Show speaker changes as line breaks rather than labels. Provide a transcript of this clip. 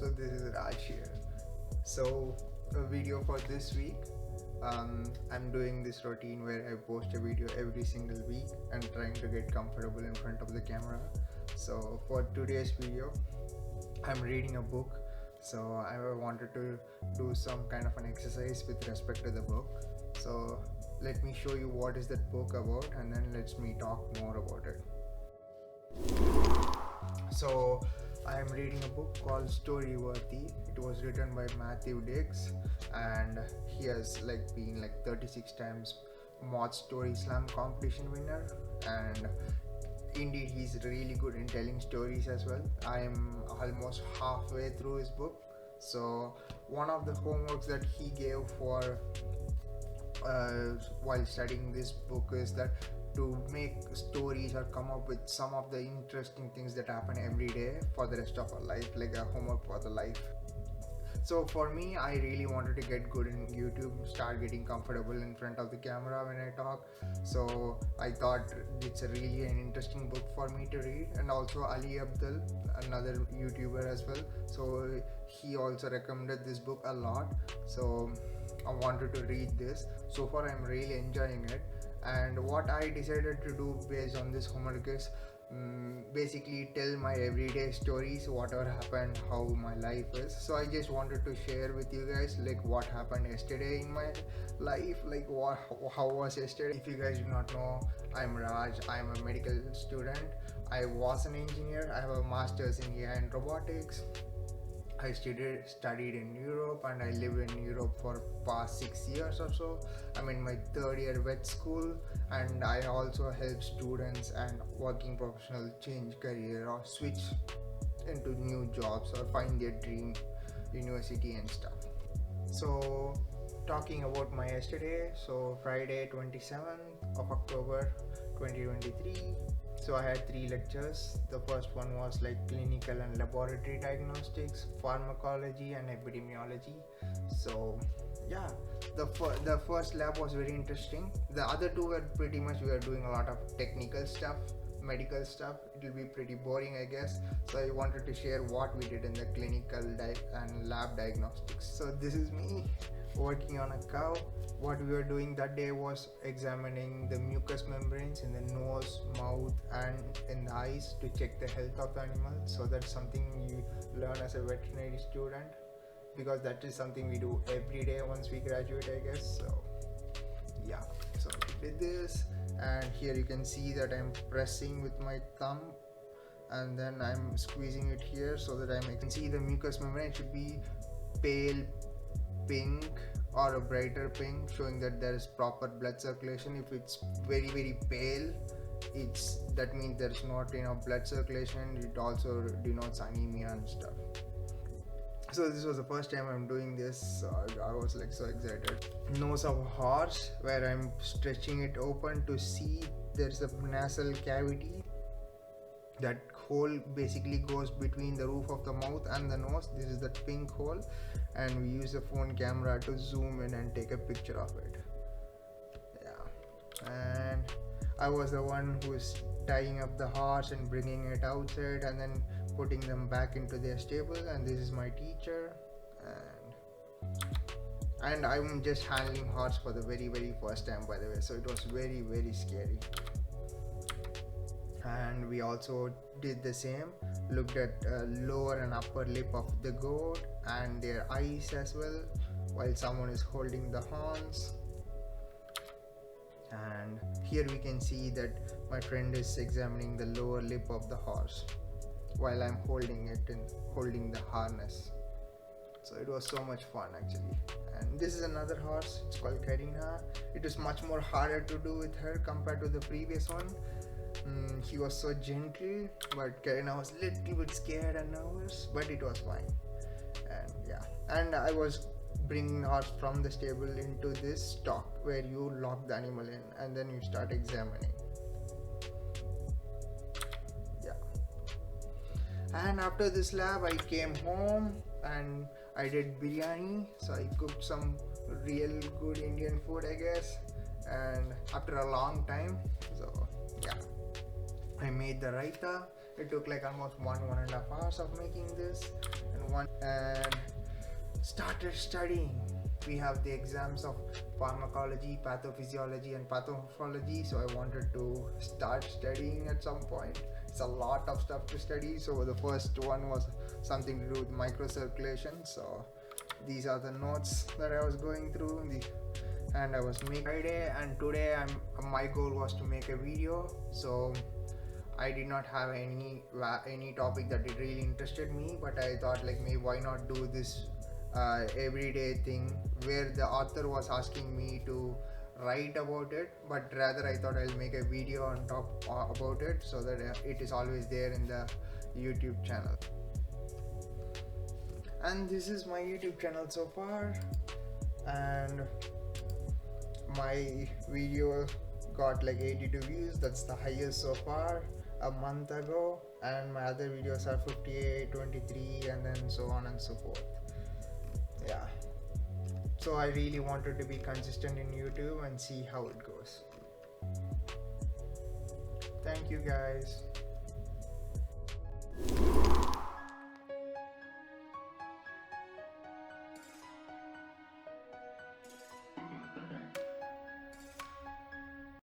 So this is Raj here. So a video for this week. I'm doing this routine where I post a video every single week and trying to get comfortable in front of the camera. So for today's video, I'm reading a book. So I wanted to do some kind of an exercise with respect to the book. So let me show you what is that book about, and then let's me talk more about it. So I am reading a book called Storyworthy. It was written by Matthew Dix, and he has been 36 times Mod Story Slam competition winner, and indeed he's really good in telling stories as well. I am almost halfway through his book. So one of the homeworks that he gave for while studying this book is that to make stories or come up with some of the interesting things that happen every day for the rest of our life, like a homework for the life. So for me, I really wanted to get good in YouTube, start getting comfortable in front of the camera when I talk. So I thought it's a really an interesting book for me to read. And also Ali Abdul, another YouTuber as well, so he also recommended this book a lot. So I wanted to read this. So far I'm really enjoying it. And what I decided to do based on this homework is basically tell my everyday stories, whatever happened, how my life is. So I just wanted to share with you guys what happened yesterday in my life, how was yesterday. If you guys do not know, I'm Raj. I'm a medical student. I was an engineer. I have a master's in AI and robotics. I studied in Europe, and I live in Europe for past 6 years or so. I'm in my third year vet school, and I also help students and working professionals change career or switch into new jobs or find their dream university and stuff. So talking about my yesterday, so Friday 27th of October 2023. So I had 3 lectures. The first one was clinical and laboratory diagnostics, pharmacology and epidemiology. So yeah, the first lab was very interesting. The other two were pretty much, we were doing a lot of technical stuff, medical stuff. It will be pretty boring, I guess. So I wanted to share what we did in the clinical and lab diagnostics. So this is me working on a cow. What we were doing that day was examining the mucous membranes in the nose, mouth and in the eyes to check the health of the animal. So that's something you learn as a veterinary student, because that is something we do every day once we graduate, I guess. So yeah, so we did this, and here you can see that I'm pressing with my thumb and then I'm squeezing it here so that I can see the mucous membrane. It should be pale pink or a brighter pink, showing that there is proper blood circulation. If it's very pale, that means there's not enough blood circulation. It also denotes anemia and stuff. So this was the first time I'm doing this, so I was so excited. Nose of a horse, where I'm stretching it open to see there's a nasal cavity. That hole basically goes between the roof of the mouth and the nose. This is that pink hole, and we use a phone camera to zoom in and take a picture of it. Yeah, and I was the one who's tying up the horse and bringing it outside and then putting them back into their stable. And this is my teacher, and I'm just handling horse for the very first time, by the way. So it was very scary. And we also did the same, looked at lower and upper lip of the goat and their eyes as well, while someone is holding the horns. And here we can see that my friend is examining the lower lip of the horse while I'm holding it and holding the harness. So it was so much fun actually. And this is another horse. It's called Karina. It is much more harder to do with her compared to the previous one. He was so gentle, but Karina was a little bit scared and nervous, but it was fine. And yeah, and I was bringing the horse from the stable into this stock where you lock the animal in and then you start examining. Yeah. And after this lab, I came home and I did biryani. So I cooked some real good Indian food, I guess, and after a long time. So yeah, I made the raita It took like almost 1.5 hours of making this, and started studying. We have the exams of pharmacology, pathophysiology, and pathomorphology, so I wanted to start studying at some point. It's a lot of stuff to study. So the first one was something to do with microcirculation. So these are the notes that I was going through, and I was making Friday, and today my goal was to make a video. So I did not have any topic that it really interested me, but I thought like maybe why not do this everyday thing where the author was asking me to write about it, but rather I thought I'll make a video on top about it, so that it is always there in the YouTube channel. And this is my YouTube channel so far, and my video got like 82 views. That's the highest so far a month ago, and my other videos are 58, 23, and then so on and so forth. Yeah, so I really wanted to be consistent in YouTube and see how it goes. Thank you guys.